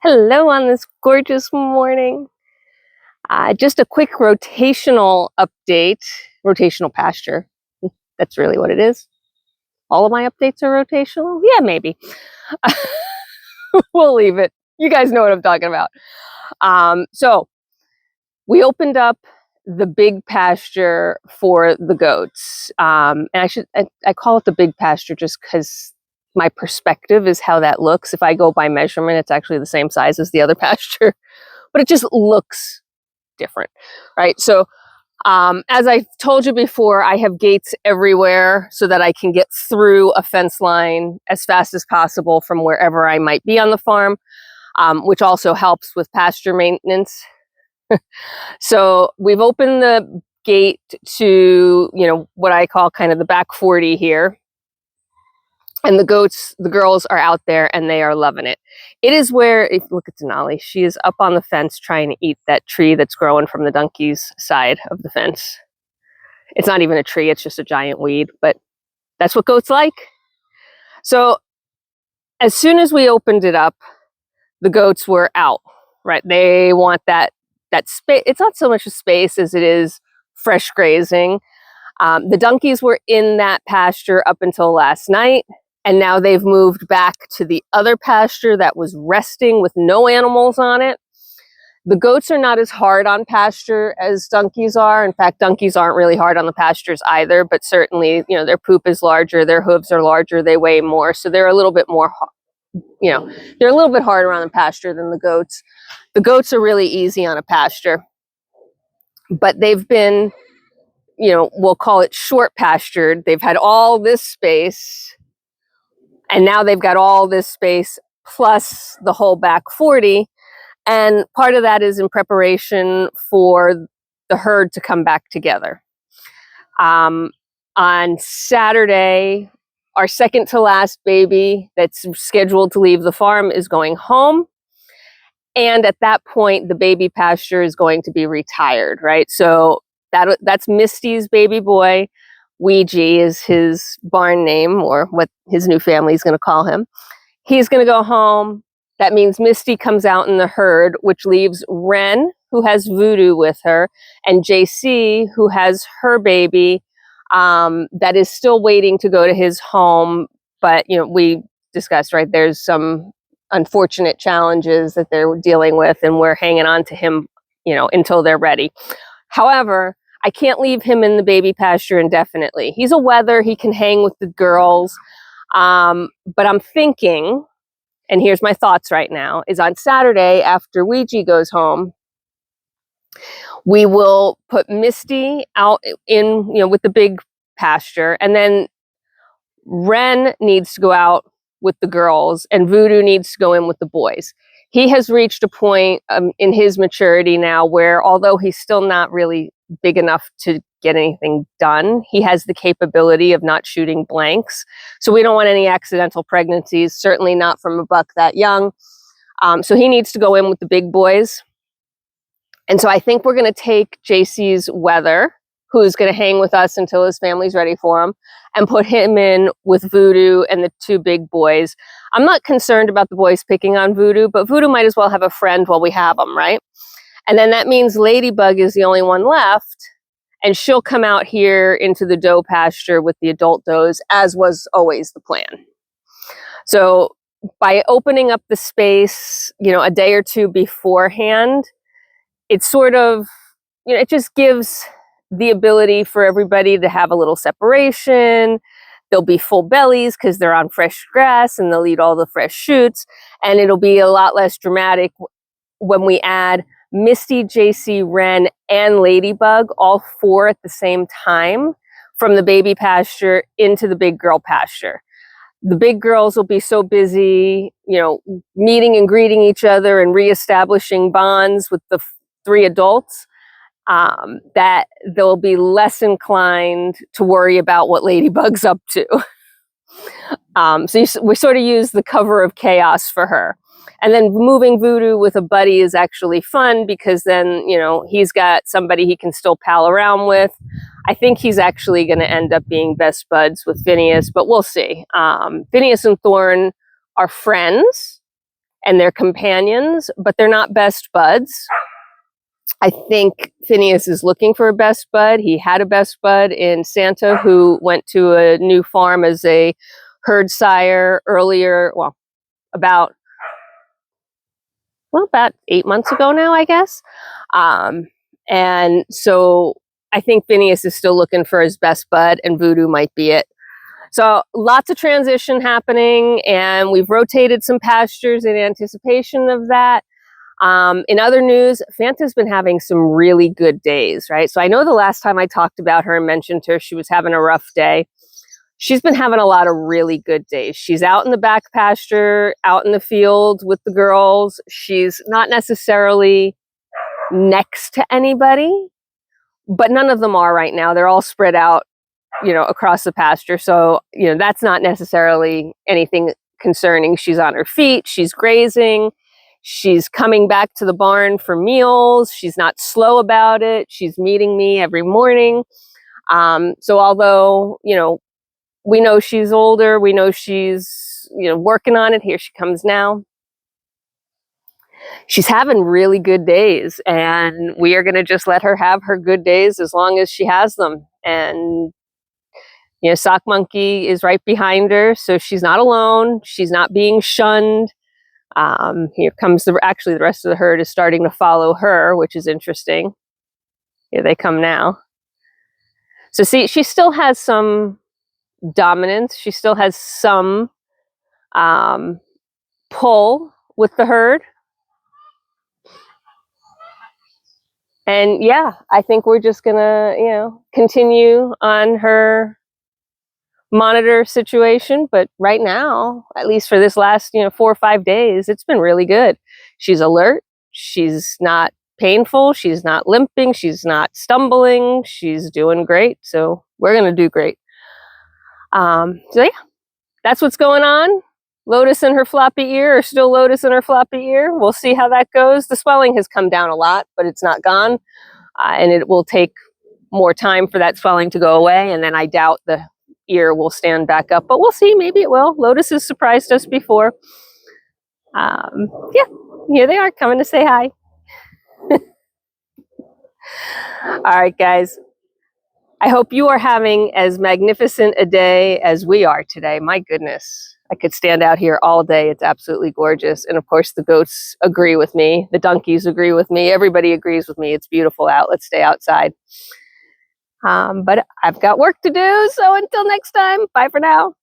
Hello on this gorgeous morning. Just a quick rotational update, rotational pasture. That's really what it is. All of my updates are rotational? Yeah, maybe. We'll leave it. You guys know what I'm talking about. So we opened up the big pasture for the goats. And I call it the big pasture just because my perspective is how that looks. If I go by measurement, it's actually the same size as the other pasture, but it just looks different, right? So as I told you before, I have gates everywhere so that I can get through a fence line as fast as possible from wherever I might be on the farm, which also helps with pasture maintenance. So we've opened the gate to, what I call kind of the back 40 here. And the goats, the girls are out there and they are loving it. It is where, if you look at Denali, she is up on the fence trying to eat that tree that's growing from the donkey's side of the fence. It's not even a tree, it's just a giant weed, but that's what goats like. So as soon as we opened it up, the goats were out, right? They want that space. It's not so much a space as it is fresh grazing. The donkeys were in that pasture up until last night. And now they've moved back to the other pasture that was resting with no animals on it. The goats are not as hard on pasture as donkeys are. In fact, donkeys aren't really hard on the pastures either, but certainly, their poop is larger, their hooves are larger, they weigh more. So they're a little bit more, they're a little bit harder on the pasture than the goats. The goats are really easy on a pasture, but they've been, we'll call it short pastured. They've had all this space. And now they've got all this space plus the whole back 40. And part of that is in preparation for the herd to come back together. On Saturday, our second to last baby that's scheduled to leave the farm is going home. And at that point, the baby pasture is going to be retired, right? So that's Misty's baby boy. Ouija is his barn name, or what his new family is going to call him. He's going to go home. That means Misty comes out in the herd, which leaves Ren, who has Voodoo with her, and JC, who has her baby, that is still waiting to go to his home. But, we discussed, right, there's some unfortunate challenges that they're dealing with, and we're hanging on to him, until they're ready. However, I can't leave him in the baby pasture indefinitely. He's a wether. He can hang with the girls. But I'm thinking, and here's my thoughts right now, is on Saturday after Ouija goes home, we will put Misty out in, with the big pasture. And then Ren needs to go out with the girls and Voodoo needs to go in with the boys. He has reached a point in his maturity now where, although he's still not really big enough to get anything done, he has the capability of not shooting blanks. So we don't want any accidental pregnancies, certainly not from a buck that young. So he needs to go in with the big boys. And so I think we're going to take JC's wether, who's going to hang with us until his family's ready for him, and put him in with Voodoo and the two big boys. I'm not concerned about the boys picking on Voodoo, but Voodoo might as well have a friend while we have them, right? And then that means Ladybug is the only one left, and she'll come out here into the doe pasture with the adult does, as was always the plan. So by opening up the space, a day or two beforehand, it's sort of, it just gives the ability for everybody to have a little separation. They'll be full bellies because they're on fresh grass and they'll eat all the fresh shoots. And it'll be a lot less dramatic when we add Misty, JC, Ren, and Ladybug, all four at the same time, from the baby pasture into the big girl pasture. The big girls will be so busy, meeting and greeting each other and reestablishing bonds with the three adults, that they'll be less inclined to worry about what Ladybug's up to. So we sort of use the cover of chaos for her. And then moving Voodoo with a buddy is actually fun because then, he's got somebody he can still pal around with. I think he's actually going to end up being best buds with Phineas, but we'll see. Phineas and Thorn are friends, and they're companions, but they're not best buds. I think Phineas is looking for a best bud. He had a best bud in Santa, who went to a new farm as a herd sire earlier, well, about 8 months ago now, I guess. And so I think Phineas is still looking for his best bud, and Voodoo might be it. So lots of transition happening, and we've rotated some pastures in anticipation of that. In other news, Fanta's been having some really good days, right? So I know the last time I talked about her and mentioned her, she was having a rough day. She's been having a lot of really good days. She's out in the back pasture, out in the field with the girls. She's not necessarily next to anybody, but none of them are right now. They're all spread out, across the pasture. So, that's not necessarily anything concerning. She's on her feet. She's grazing. She's coming back to the barn for meals. She's not slow about it. She's meeting me every morning. So although, we know she's older, we know she's, working on it. Here she comes now. She's having really good days, and we are going to just let her have her good days as long as she has them. And, Sock Monkey is right behind her, so she's not alone. She's not being shunned. Here comes the rest of the herd is starting to follow her, which is interesting. Here they come now. So see, she still has some dominance. She still has some pull with the herd. And yeah, I think we're just gonna, continue on her monitor situation. But right now, at least for this last, 4 or 5 days, it's been really good. She's alert. She's not painful. She's not limping. She's not stumbling. She's doing great. So we're gonna do great. So yeah, that's what's going on. Lotus in her floppy ear, or still Lotus in her floppy ear. We'll see how that goes. The swelling has come down a lot, but it's not gone. And it will take more time for that swelling to go away. And then I doubt the ear will stand back up, but we'll see. Maybe it will. Lotus has surprised us before. Yeah, here they are coming to say hi. All right, guys. I hope you are having as magnificent a day as we are today. My goodness, I could stand out here all day. It's absolutely gorgeous. And of course, the goats agree with me. The donkeys agree with me. Everybody agrees with me. It's beautiful out. Let's stay outside. But I've got work to do. So until next time, bye for now.